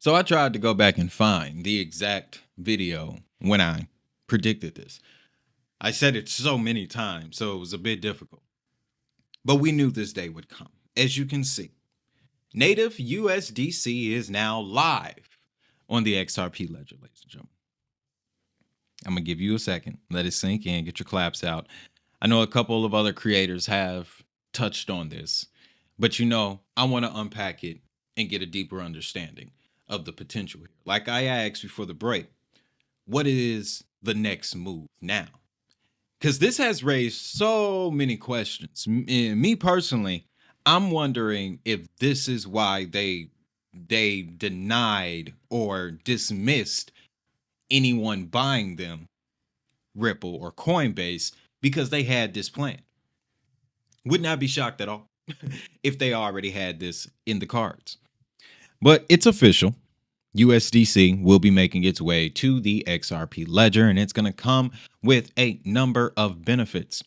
So I tried to go back and find the exact video when I predicted this. I said it so many times, so it was a bit difficult. But we knew this day would come. As you can see, native USDC is now live on the XRP ledger, ladies and gentlemen. I'm going to give you a second. Let it sink in. Get your claps out. I know a couple of other creators have touched on this, but I want to unpack it and get a deeper understanding of the potential here. Like I asked before the break, what is the next move now? Because this has raised so many questions. Me personally, I'm wondering if this is why they denied or dismissed anyone buying them, Ripple or Coinbase, because they had this plan. Would not be shocked at all if they already had this in the cards. But it's official. USDC will be making its way to the XRP ledger, and it's going to come with a number of benefits.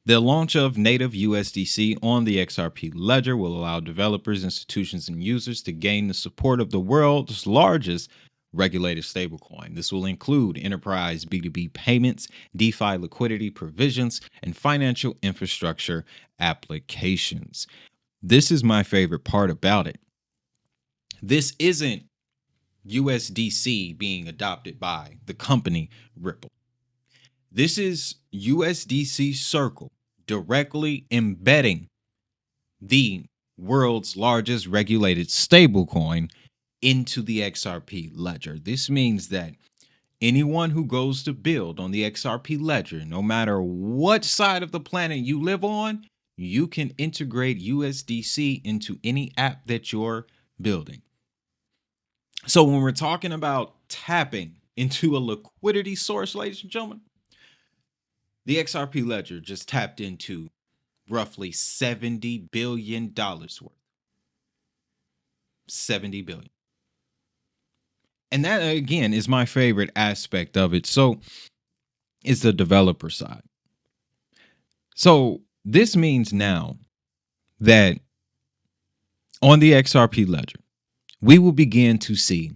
The launch of native USDC on the XRP ledger will allow developers, institutions, and users to gain the support of the world's largest regulated stablecoin. This will include enterprise B2B payments, DeFi liquidity provisions, and financial infrastructure applications. This is my favorite part about it. This isn't USDC being adopted by the company Ripple. This is USDC Circle directly embedding the world's largest regulated stablecoin into the XRP ledger. This means that anyone who goes to build on the XRP ledger, no matter what side of the planet you live on, you can integrate USDC into any app that you're building. So when we're talking about tapping into a liquidity source, ladies and gentlemen, the XRP ledger just tapped into roughly $70 billion worth. $70 billion. And that, again, is my favorite aspect of it. So it's the developer side. So this means now that on the XRP ledger, we will begin to see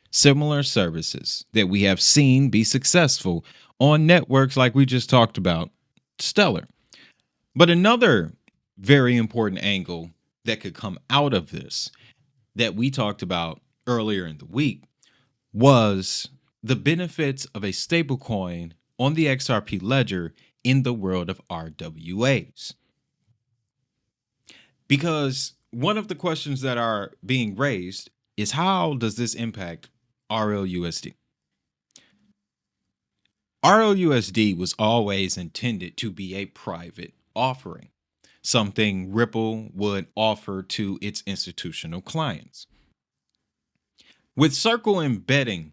similar services that we have seen be successful on networks like we just talked about, Stellar. But another very important angle that could come out of this that we talked about earlier in the week was the benefits of a stablecoin on the XRP ledger in the world of RWAs. Because one of the questions that are being raised is, how does this impact RLUSD? RLUSD was always intended to be a private offering, something Ripple would offer to its institutional clients. With Circle embedding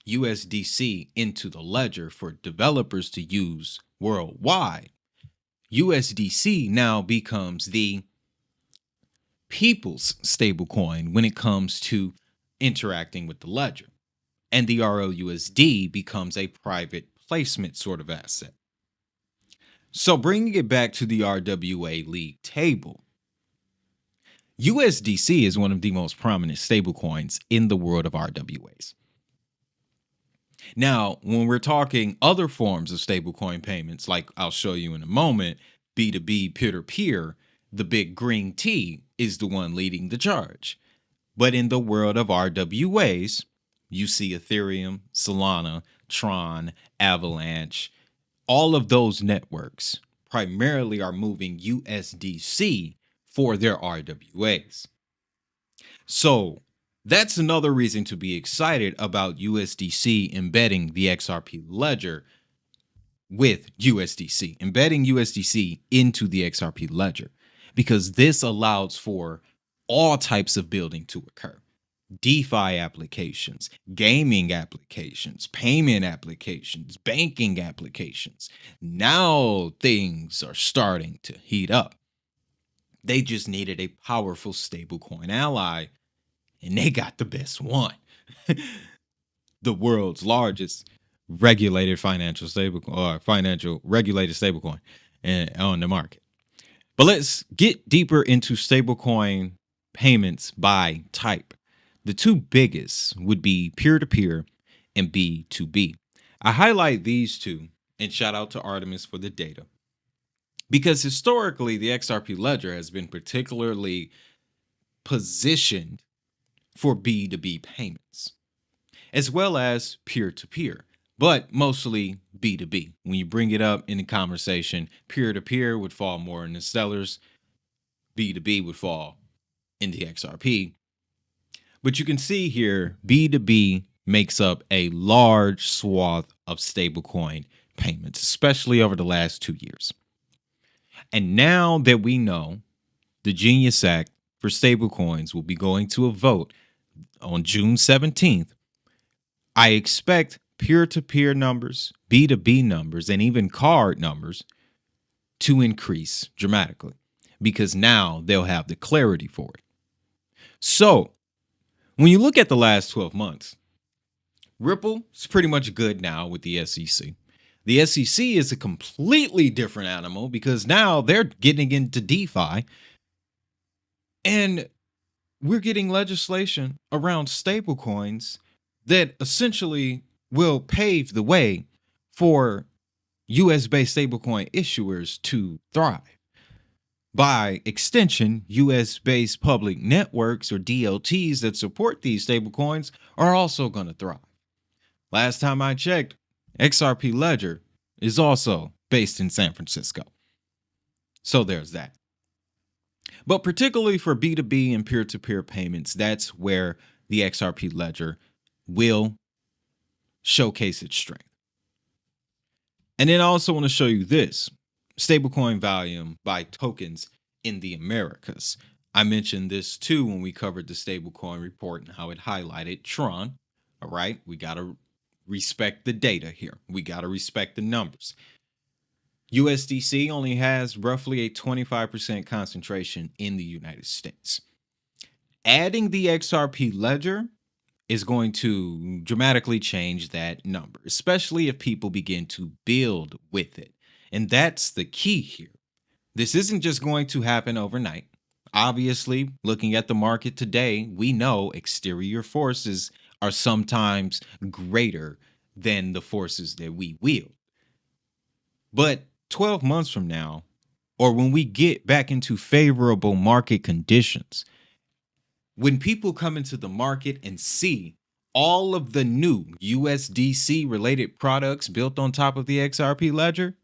USDC into the ledger for developers to use worldwide, USDC now becomes the people's stablecoin when it comes to interacting with the ledger. And the RLUSD becomes a private placement sort of asset. So bringing it back to the RWA league table, USDC is one of the most prominent stablecoins in the world of RWAs. Now, when we're talking other forms of stablecoin payments, like I'll show you in a moment, B2B peer-to-peer, the big green T is the one leading the charge. But in the world of RWAs, you see Ethereum, Solana, Tron, Avalanche, all of those networks primarily are moving USDC for their RWAs. So that's another reason to be excited about USDC embedding the XRP ledger with USDC, embedding USDC into the XRP ledger, because this allows for all types of building to occur. DeFi applications, gaming applications, payment applications, banking applications. Now things are starting to heat up. They just needed a powerful stablecoin ally, and they got the best one. The world's largest regulated financial stablecoin, or financial regulated stablecoin on the market. But let's get deeper into stablecoin payments by type. The two biggest would be peer-to-peer and B2B. I highlight these two and shout out to Artemis for the data because historically the XRP ledger has been particularly positioned for B2B payments as well as peer-to-peer, but mostly B2B. When you bring it up in the conversation, peer-to-peer would fall more in the sellers, B2B would fall in the XRP. But you can see here, B2B makes up a large swath of stablecoin payments, especially over the last 2 years. And now that we know the Genius Act for stablecoins will be going to a vote on June 17th, I expect peer-to-peer numbers, B2B numbers, and even card numbers to increase dramatically because now they'll have the clarity for it. So when you look at the last 12 months, Ripple is pretty much good now with the SEC. The SEC is a completely different animal because now they're getting into DeFi and we're getting legislation around stablecoins that essentially will pave the way for US-based stablecoin issuers to thrive. By extension, US-based public networks or DLTs that support these stablecoins are also going to thrive. Last time I checked, XRP Ledger is also based in San Francisco. So there's that. But particularly for B2B and peer-to-peer payments, that's where the XRP Ledger will showcase its strength. And then I also want to show you this. Stablecoin volume by tokens in the Americas. I mentioned this too when we covered the stablecoin report and how it highlighted Tron. All right, we got to respect the data here. We got to respect the numbers. USDC only has roughly a 25% concentration in the United States. Adding the XRP ledger is going to dramatically change that number, especially if people begin to build with it. And that's the key here. This isn't just going to happen overnight. Obviously, looking at the market today, we know exterior forces are sometimes greater than the forces that we wield. But 12 months from now, or when we get back into favorable market conditions, when people come into the market and see all of the new USDC related products built on top of the XRP ledger,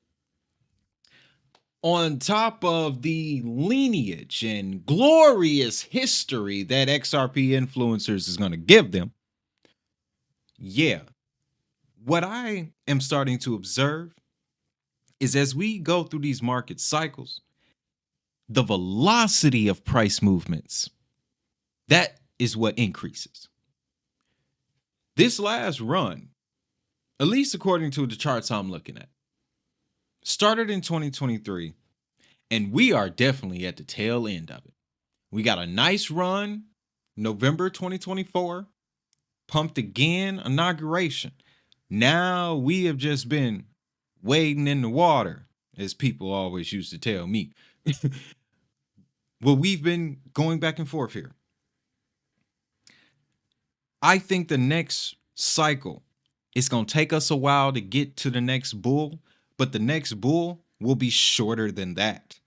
on top of the lineage and glorious history that XRP influencers is going to give them, yeah, what I am starting to observe is as we go through these market cycles, the velocity of price movements, that is what increases. This last run, at least according to the charts I'm looking at, started in 2023, and we are definitely at the tail end of it. We got a nice run, November 2024, pumped again, inauguration. Now we have just been wading in the water, as people always used to tell me. Well, we've been going back and forth here. I think the next cycle, it's going to take us a while to get to the next bull, but the next bull will be shorter than that.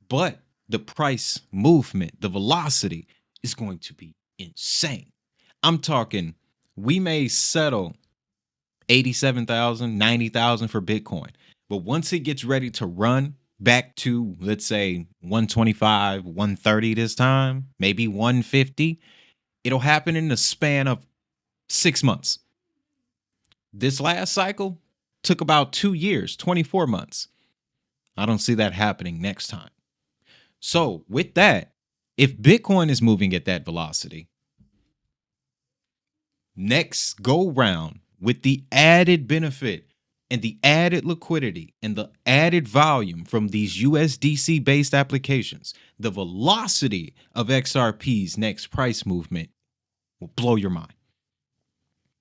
But the price movement, the velocity is going to be insane. I'm talking, we may settle 87,000, 90,000 for Bitcoin. But once it gets ready to run back to, let's say, 125, 130 this time, maybe 150, it'll happen in the span of 6 months. This last cycle took about 2 years, 24 months. I don't see that happening next time. So with that, if Bitcoin is moving at that velocity, next go round with the added benefit and the added liquidity and the added volume from these USDC based applications, the velocity of XRP's next price movement will blow your mind.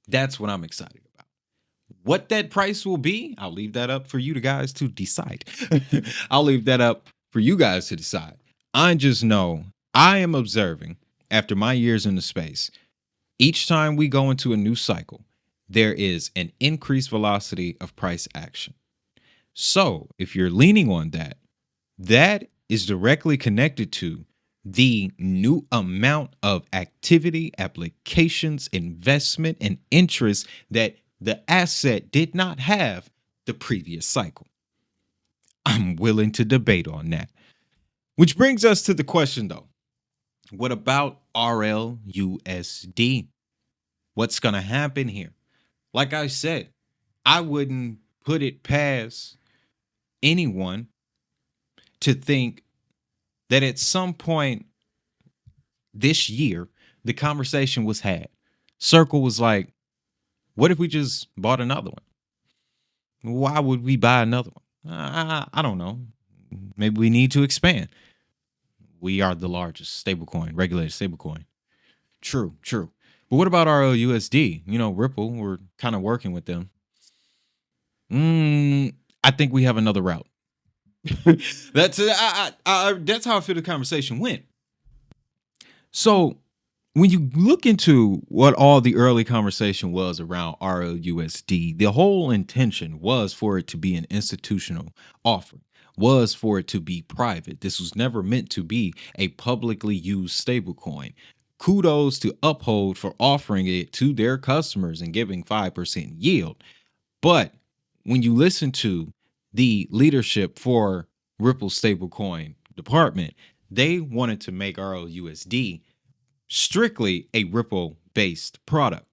That's what I'm excited about. What that price will be, I'll leave that up for you guys to decide. I'll leave that up for you guys to decide. I just know I am observing after my years in the space Each time we go into a new cycle, there is an increased velocity of price action. So if you're leaning on that, that is directly connected to the new amount of activity, applications, investment, and interest that the asset did not have the previous cycle. I'm willing to debate on that. Which brings us to the question, though. What about RLUSD? What's going to happen here? Like I said, I wouldn't put it past anyone to think that at some point this year, the conversation was had. Circle was like, what if we just bought another one? Why would we buy another one? I don't know. Maybe we need to expand. We are the largest stablecoin, regulated stablecoin. True. But what about RLUSD? Ripple, we're kind of working with them. I think we have another route. That's how I feel the conversation went. So when you look into what all the early conversation was around RLUSD, the whole intention was for it to be an institutional offering, was for it to be private. This was never meant to be a publicly used stablecoin. Kudos to Uphold for offering it to their customers and giving 5% yield. But when you listen to the leadership for Ripple stablecoin department, they wanted to make RLUSD strictly a Ripple-based product.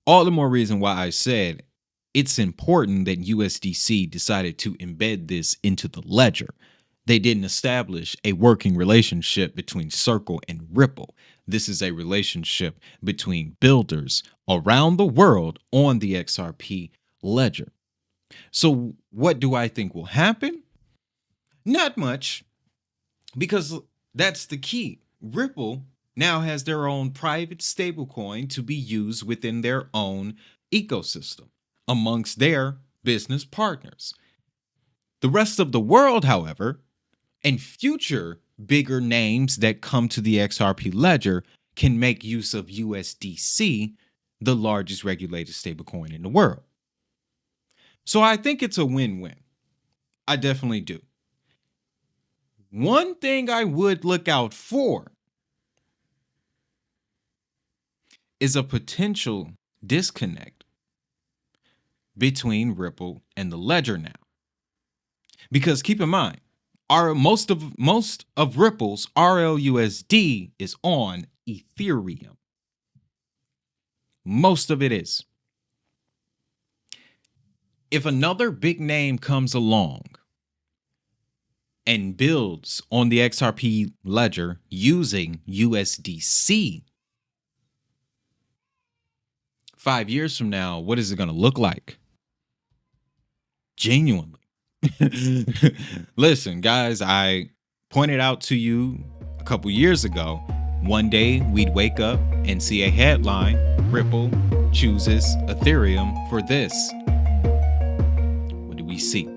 All the more reason why I said it's important that USDC decided to embed this into the ledger. They didn't establish a working relationship between Circle and Ripple. This is a relationship between builders around the world on the XRP ledger. So what do I think will happen? Not much, because that's the key. Ripple now has their own private stablecoin to be used within their own ecosystem amongst their business partners. The rest of the world, however, and future bigger names that come to the XRP ledger can make use of USDC, the largest regulated stablecoin in the world. So I think it's a win-win. I definitely do. One thing I would look out for is a potential disconnect between Ripple and the ledger now. Because keep in mind, most of Ripple's RLUSD is on Ethereum. Most of it is. If another big name comes along and builds on the XRP ledger using USDC, 5 years from now, what is it going to look like? Genuinely. Listen, guys, I pointed out to you a couple years ago, one day we'd wake up and see a headline, Ripple chooses Ethereum for this. What do we see?